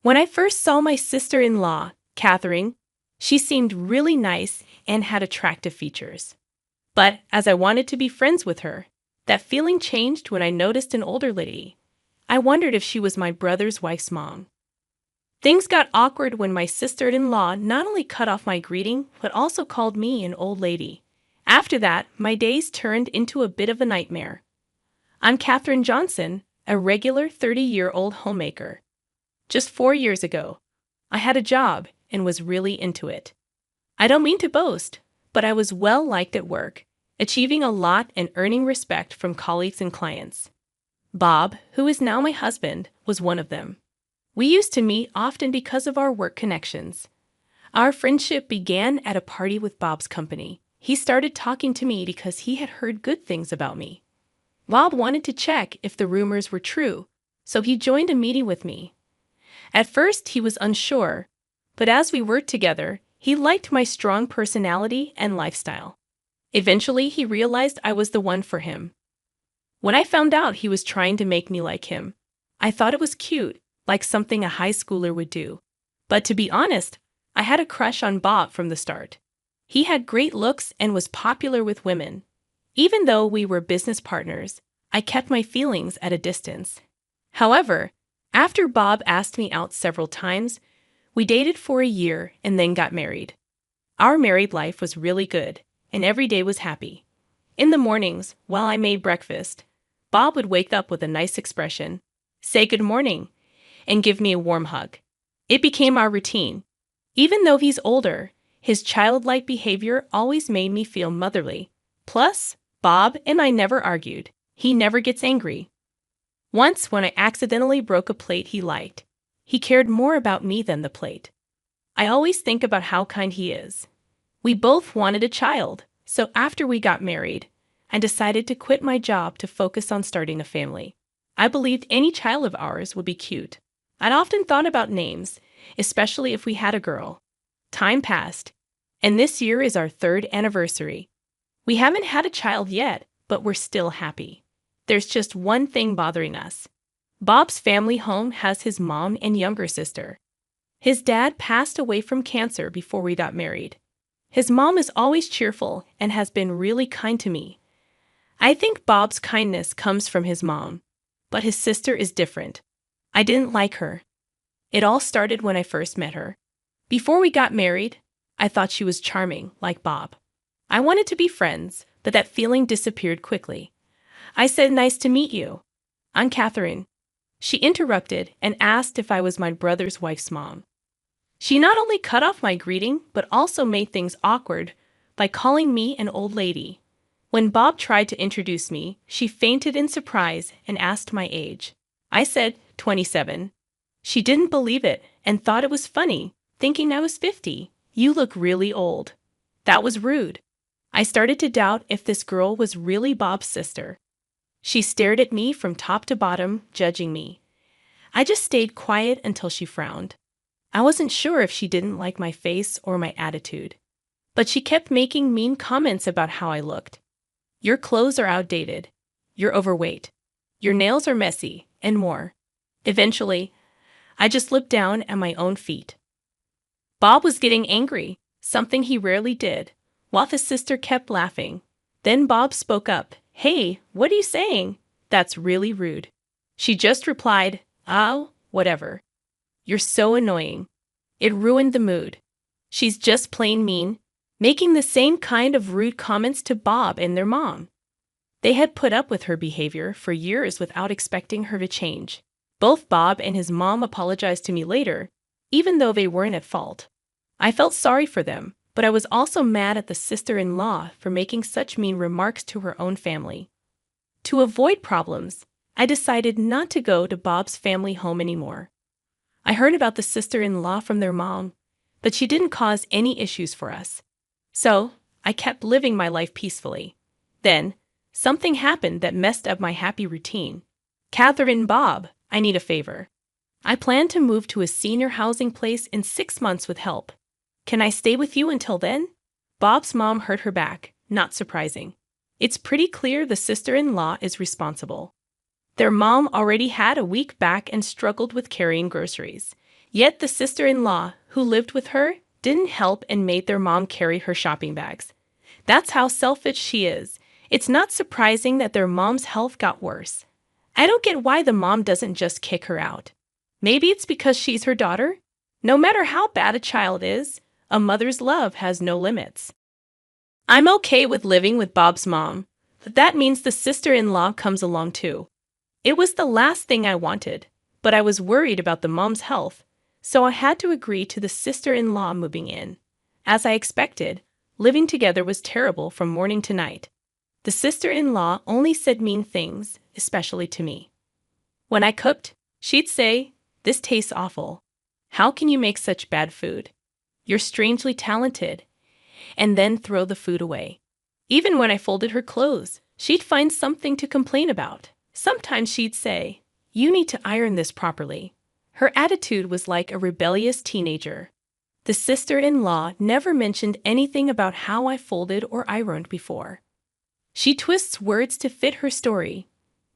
When I first saw my sister-in-law, Catherine, she seemed really nice and had attractive features. But as I wanted to be friends with her, that feeling changed when I noticed an older lady. I wondered if she was my brother's wife's mom. Things got awkward when my sister-in-law not only cut off my greeting, but also called me an old lady. After that, my days turned into a bit of a nightmare. I'm Catherine Johnson, a regular 30-year-old homemaker. Just 4 years ago, I had a job and was really into it. I don't mean to boast, but I was well liked at work, achieving a lot and earning respect from colleagues and clients. Bob, who is now my husband, was one of them. We used to meet often because of our work connections. Our friendship began at a party with Bob's company. He started talking to me because he had heard good things about me. Bob wanted to check if the rumors were true, so he joined a meeting with me. At first, he was unsure, but as we worked together, he liked my strong personality and lifestyle. Eventually, he realized I was the one for him. When I found out he was trying to make me like him, I thought it was cute, like something a high schooler would do. But to be honest, I had a crush on Bob from the start. He had great looks and was popular with women. Even though we were business partners, I kept my feelings at a distance. However, after Bob asked me out several times, we dated for a year and then got married. Our married life was really good, and every day was happy. In the mornings, while I made breakfast, Bob would wake up with a nice expression, say good morning, and give me a warm hug. It became our routine. Even though he's older, his childlike behavior always made me feel motherly. Plus, Bob and I never argued. He never gets angry. Once, when I accidentally broke a plate he liked, he cared more about me than the plate. I always think about how kind he is. We both wanted a child, so after we got married, I decided to quit my job to focus on starting a family. I believed any child of ours would be cute. I'd often thought about names, especially if we had a girl. Time passed, and this year is our 3rd anniversary. We haven't had a child yet, but we're still happy. There's just one thing bothering us. Bob's family home has his mom and younger sister. His dad passed away from cancer before we got married. His mom is always cheerful and has been really kind to me. I think Bob's kindness comes from his mom, but his sister is different. I didn't like her. It all started when I first met her. Before we got married, I thought she was charming, like Bob. I wanted to be friends, but that feeling disappeared quickly. I said, "Nice to meet you. I'm Catherine." She interrupted and asked if I was my brother's wife's mom. She not only cut off my greeting, but also made things awkward by calling me an old lady. When Bob tried to introduce me, she fainted in surprise and asked my age. I said 27. She didn't believe it and thought it was funny, thinking I was 50. "You look really old." That was rude. I started to doubt if this girl was really Bob's sister. She stared at me from top to bottom, judging me. I just stayed quiet until she frowned. I wasn't sure if she didn't like my face or my attitude. But she kept making mean comments about how I looked. "Your clothes are outdated. You're overweight. Your nails are messy," and more. Eventually, I just slipped down at my own feet. Bob was getting angry, something he rarely did, while his sister kept laughing. Then Bob spoke up. "Hey, what are you saying? That's really rude." She just replied, "Oh, whatever." "You're so annoying." It ruined the mood. She's just plain mean, making the same kind of rude comments to Bob and their mom. They had put up with her behavior for years without expecting her to change. Both Bob and his mom apologized to me later, even though they weren't at fault. I felt sorry for them, but I was also mad at the sister-in-law for making such mean remarks to her own family. To avoid problems, I decided not to go to Bob's family home anymore. I heard about the sister-in-law from their mom, but she didn't cause any issues for us. So, I kept living my life peacefully. Then, something happened that messed up my happy routine. "Catherine, Bob, I need a favor. I plan to move to a senior housing place in 6 months with help. Can I stay with you until then?" Bob's mom hurt her back, not surprising. It's pretty clear the sister-in-law is responsible. Their mom already had a weak back and struggled with carrying groceries. Yet the sister-in-law who lived with her didn't help and made their mom carry her shopping bags. That's how selfish she is. It's not surprising that their mom's health got worse. I don't get why the mom doesn't just kick her out. Maybe it's because she's her daughter? No matter how bad a child is, a mother's love has no limits. I'm okay with living with Bob's mom, but that means the sister-in-law comes along too. It was the last thing I wanted, but I was worried about the mom's health, so I had to agree to the sister-in-law moving in. As I expected, living together was terrible from morning to night. The sister-in-law only said mean things, especially to me. When I cooked, she'd say, "This tastes awful. How can you make such bad food? You're strangely talented," and then throw the food away. Even when I folded her clothes, she'd find something to complain about. Sometimes she'd say, "You need to iron this properly." Her attitude was like a rebellious teenager. The sister-in-law never mentioned anything about how I folded or ironed before. She twists words to fit her story.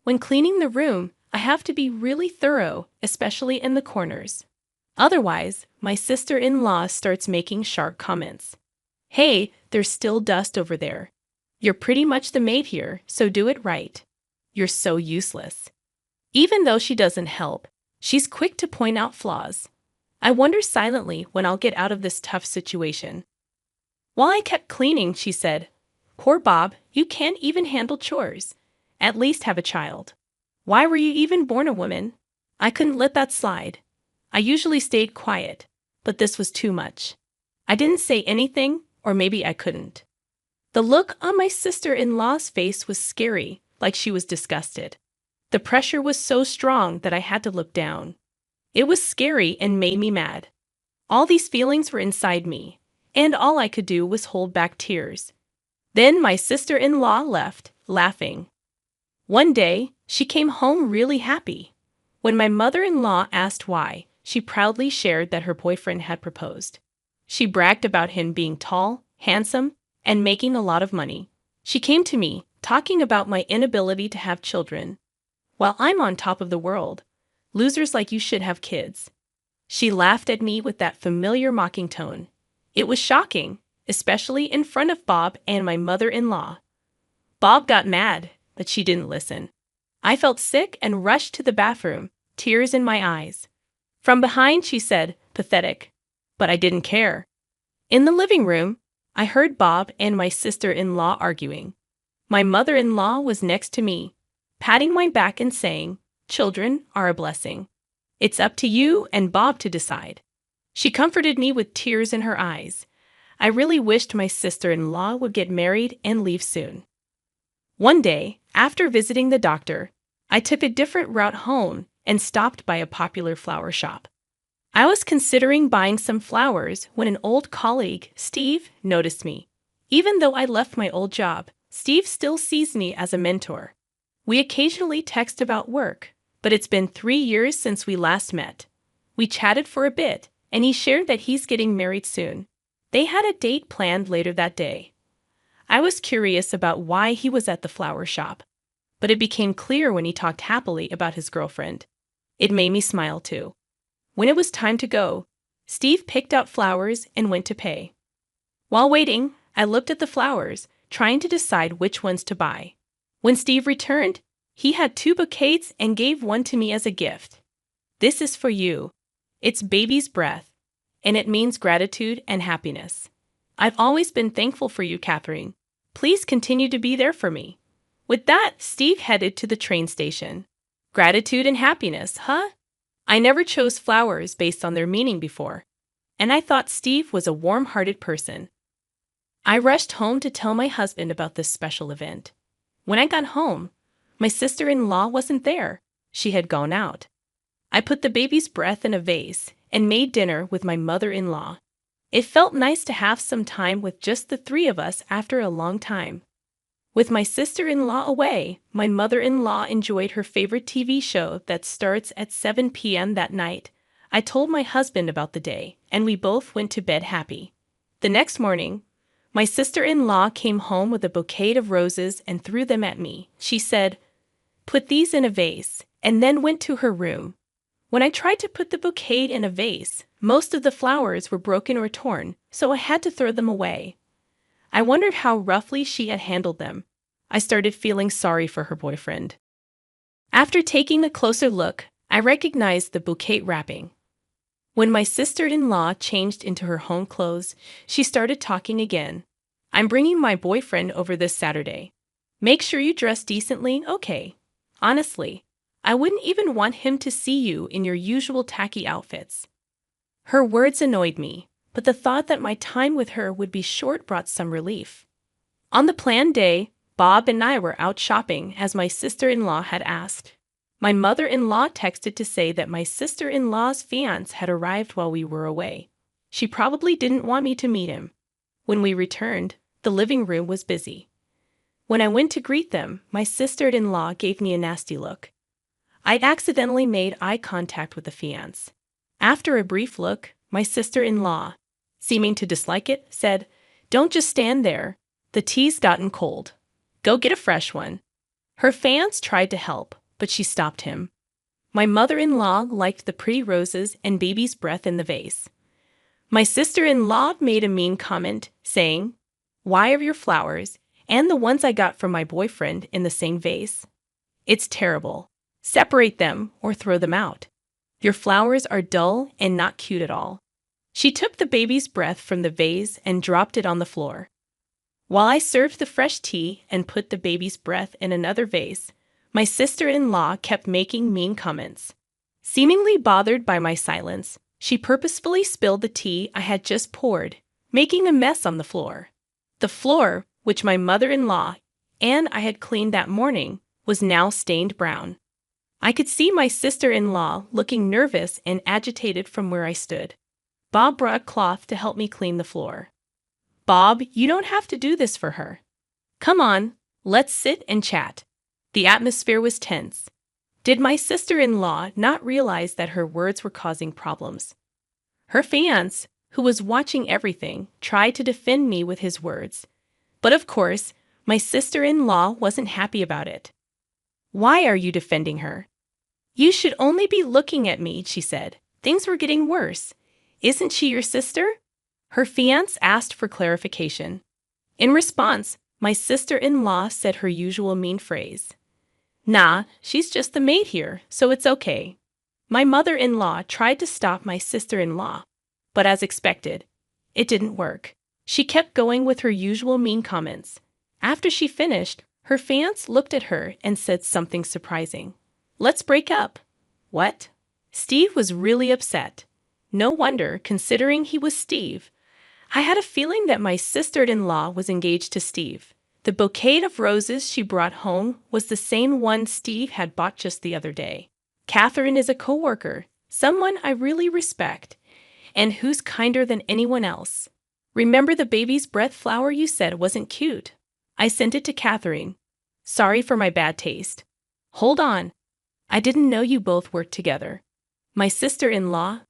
When cleaning the room, I have to be really thorough, especially in the corners. Otherwise, my sister-in-law starts making sharp comments. "Hey, there's still dust over there. You're pretty much the maid here, so do it right. You're so useless." Even though she doesn't help, she's quick to point out flaws. I wonder silently when I'll get out of this tough situation. While I kept cleaning, she said, "Poor Bob, you can't even handle chores. At least have a child. Why were you even born a woman?" I couldn't let that slide. I usually stayed quiet, but this was too much. I didn't say anything, or maybe I couldn't. The look on my sister-in-law's face was scary, like she was disgusted. The pressure was so strong that I had to look down. It was scary and made me mad. All these feelings were inside me, and all I could do was hold back tears. Then my sister-in-law left, laughing. One day, she came home really happy. When my mother-in-law asked why, she proudly shared that her boyfriend had proposed. She bragged about him being tall, handsome, and making a lot of money. She came to me, talking about my inability to have children. While I'm on top of the world, losers like you should have kids. She laughed at me with that familiar mocking tone. It was shocking, especially in front of Bob and my mother-in-law. Bob got mad, but she didn't listen. I felt sick and rushed to the bathroom, tears in my eyes. From behind, she said, "Pathetic." But I didn't care. In the living room, I heard Bob and my sister-in-law arguing. My mother-in-law was next to me, patting my back and saying, "Children are a blessing. It's up to you and Bob to decide." She comforted me with tears in her eyes. I really wished my sister-in-law would get married and leave soon. One day, after visiting the doctor, I took a different route home and stopped by a popular flower shop. I was considering buying some flowers when an old colleague, Steve, noticed me. Even though I left my old job, Steve still sees me as a mentor. We occasionally text about work, but it's been 3 years since we last met. We chatted for a bit, and he shared that he's getting married soon. They had a date planned later that day. I was curious about why he was at the flower shop, but it became clear when he talked happily about his girlfriend. It made me smile too. When it was time to go, Steve picked out flowers and went to pay. While waiting, I looked at the flowers, trying to decide which ones to buy. When Steve returned, he had 2 bouquets and gave one to me as a gift. "This is for you. It's baby's breath, and it means gratitude and happiness. I've always been thankful for you, Catherine. Please continue to be there for me." With that, Steve headed to the train station. Gratitude and happiness, huh? I never chose flowers based on their meaning before, and I thought Steve was a warm-hearted person. I rushed home to tell my husband about this special event. When I got home, my sister-in-law wasn't there. She had gone out. I put the baby's breath in a vase and made dinner with my mother-in-law. It felt nice to have some time with just the 3 of us after a long time. With my sister-in-law away, my mother-in-law enjoyed her favorite TV show that starts at 7 p.m. that night. I told my husband about the day, and we both went to bed happy. The next morning, my sister-in-law came home with a bouquet of roses and threw them at me. She said, "Put these in a vase," and then went to her room. When I tried to put the bouquet in a vase, most of the flowers were broken or torn, so I had to throw them away. I wondered how roughly she had handled them. I started feeling sorry for her boyfriend. After taking a closer look, I recognized the bouquet wrapping. When my sister-in-law changed into her home clothes, she started talking again. "I'm bringing my boyfriend over this Saturday. Make sure you dress decently, okay? Honestly, I wouldn't even want him to see you in your usual tacky outfits." Her words annoyed me, but the thought that my time with her would be short brought some relief. On the planned day, Bob and I were out shopping as my sister-in-law had asked. My mother-in-law texted to say that my sister-in-law's fiancé had arrived while we were away. She probably didn't want me to meet him. When we returned, the living room was busy. When I went to greet them, my sister-in-law gave me a nasty look. I'd accidentally made eye contact with the fiancé. After a brief look, my sister-in-law, seeming to dislike it, said, "Don't just stand there. The tea's gotten cold. Go get a fresh one." Her fiancé tried to help, but she stopped him. My mother-in-law liked the pretty roses and baby's breath in the vase. My sister-in-law made a mean comment, saying, "Why are your flowers and the ones I got from my boyfriend in the same vase? It's terrible. Separate them or throw them out. Your flowers are dull and not cute at all." She took the baby's breath from the vase and dropped it on the floor. While I served the fresh tea and put the baby's breath in another vase, my sister-in-law kept making mean comments. Seemingly bothered by my silence, she purposefully spilled the tea I had just poured, making a mess on the floor. The floor, which my mother-in-law and I had cleaned that morning, was now stained brown. I could see my sister-in-law looking nervous and agitated from where I stood. Bob brought a cloth to help me clean the floor. "Bob, you don't have to do this for her. Come on, let's sit and chat." The atmosphere was tense. Did my sister-in-law not realize that her words were causing problems? Her fiancé, who was watching everything, tried to defend me with his words. But of course, my sister-in-law wasn't happy about it. "Why are you defending her?" "You should only be looking at me," she said. "Things were getting worse. Isn't she your sister?" Her fiancé asked for clarification. In response, my sister-in-law said her usual mean phrase. "Nah, she's just the maid here, so it's okay." My mother-in-law tried to stop my sister-in-law, but as expected, it didn't work. She kept going with her usual mean comments. After she finished, her fiancé looked at her and said something surprising. "Let's break up." What? Steve was really upset. No wonder, considering he was Steve. I had a feeling that my sister-in-law was engaged to Steve. The bouquet of roses she brought home was the same one Steve had bought just the other day. Catherine is a coworker, someone I really respect, and who's kinder than anyone else. "Remember the baby's breath flower you said wasn't cute? I sent it to Catherine. Sorry for my bad taste." "Hold on. I didn't know you both worked together." My sister-in-law,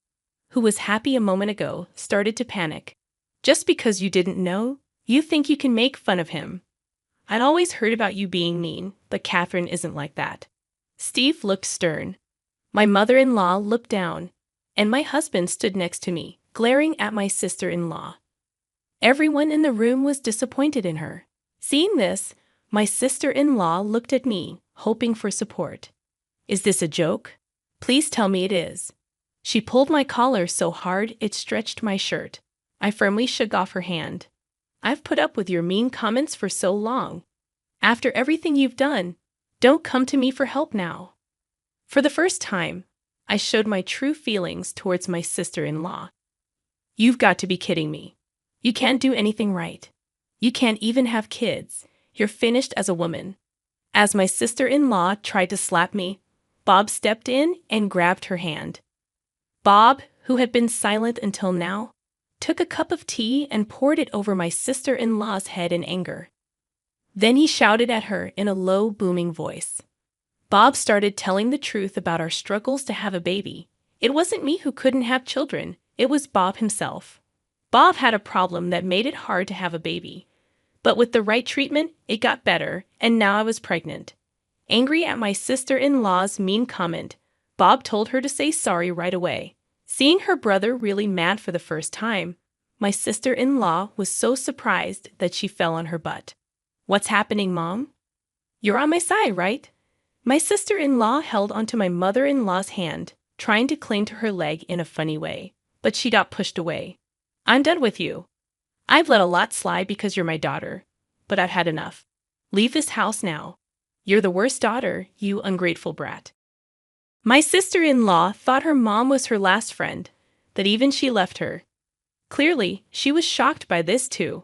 who was happy a moment ago, started to panic. "Just because you didn't know, you think you can make fun of him. I'd always heard about you being mean, but Catherine isn't like that." Steve looked stern. My mother-in-law looked down, and my husband stood next to me, glaring at my sister-in-law. Everyone in the room was disappointed in her. Seeing this, my sister-in-law looked at me, hoping for support. "Is this a joke? Please tell me it is." She pulled my collar so hard it stretched my shirt. I firmly shook off her hand. "I've put up with your mean comments for so long. After everything you've done, don't come to me for help now." For the first time, I showed my true feelings towards my sister-in-law. "You've got to be kidding me. You can't do anything right. You can't even have kids. You're finished as a woman." As my sister-in-law tried to slap me, Bob stepped in and grabbed her hand. Bob, who had been silent until now, took a cup of tea and poured it over my sister-in-law's head in anger. Then he shouted at her in a low, booming voice. Bob started telling the truth about our struggles to have a baby. It wasn't me who couldn't have children, it was Bob himself. Bob had a problem that made it hard to have a baby. But with the right treatment, it got better, and now I was pregnant. Angry at my sister-in-law's mean comment, Bob told her to say sorry right away. Seeing her brother really mad for the first time, my sister-in-law was so surprised that she fell on her butt. "What's happening, Mom? You're on my side, right?" My sister-in-law held onto my mother-in-law's hand, trying to cling to her leg in a funny way, but she got pushed away. "I'm done with you. I've let a lot slide because you're my daughter, but I've had enough. Leave this house now. You're the worst daughter, you ungrateful brat." My sister-in-law thought her mom was her last friend, that even she left her. Clearly, she was shocked by this too.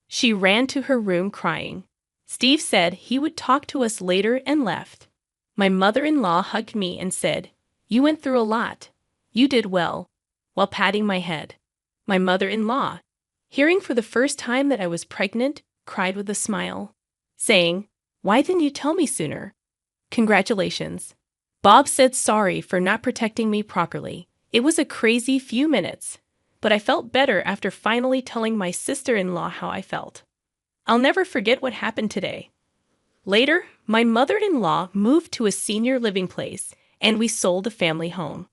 She ran to her room crying. Steve said he would talk to us later and left. My mother-in-law hugged me and said, "You went through a lot. You did well," while patting my head. My mother-in-law, hearing for the first time that I was pregnant, cried with a smile, saying, "Why didn't you tell me sooner?" Congratulations. Bob said sorry for not protecting me properly. It was a crazy few minutes, but I felt better after finally telling my sister-in-law how I felt. I'll never forget what happened today. Later, my mother-in-law moved to a senior living place, and we sold the family home.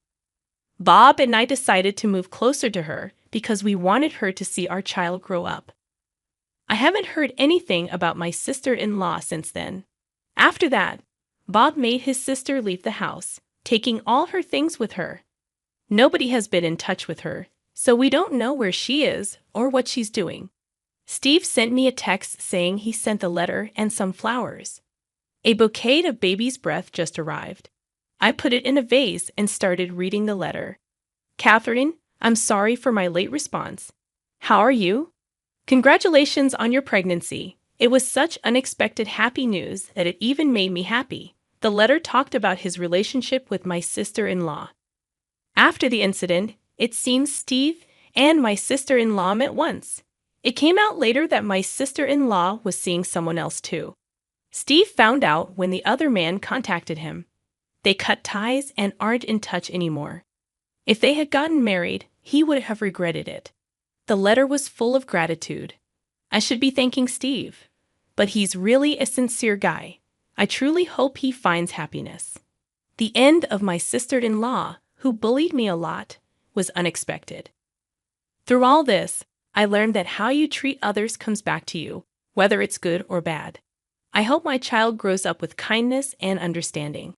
Bob and I decided to move closer to her because we wanted her to see our child grow up. I haven't heard anything about my sister-in-law since then. After that, Bob made his sister leave the house, taking all her things with her. Nobody has been in touch with her, so we don't know where she is or what she's doing. Steve sent me a text saying he sent the letter and some flowers. A bouquet of baby's breath just arrived. I put it in a vase and started reading the letter. "Catherine, I'm sorry for my late response. How are you? Congratulations on your pregnancy. It was such unexpected happy news that it even made me happy." The letter talked about his relationship with my sister-in-law. After the incident, it seems Steve and my sister-in-law met once. It came out later that my sister-in-law was seeing someone else too. Steve found out when the other man contacted him. They cut ties and aren't in touch anymore. If they had gotten married, he would have regretted it. The letter was full of gratitude. I should be thanking Steve, but he's really a sincere guy. I truly hope he finds happiness. The end of my sister-in-law, who bullied me a lot, was unexpected. Through all this, I learned that how you treat others comes back to you, whether it's good or bad. I hope my child grows up with kindness and understanding.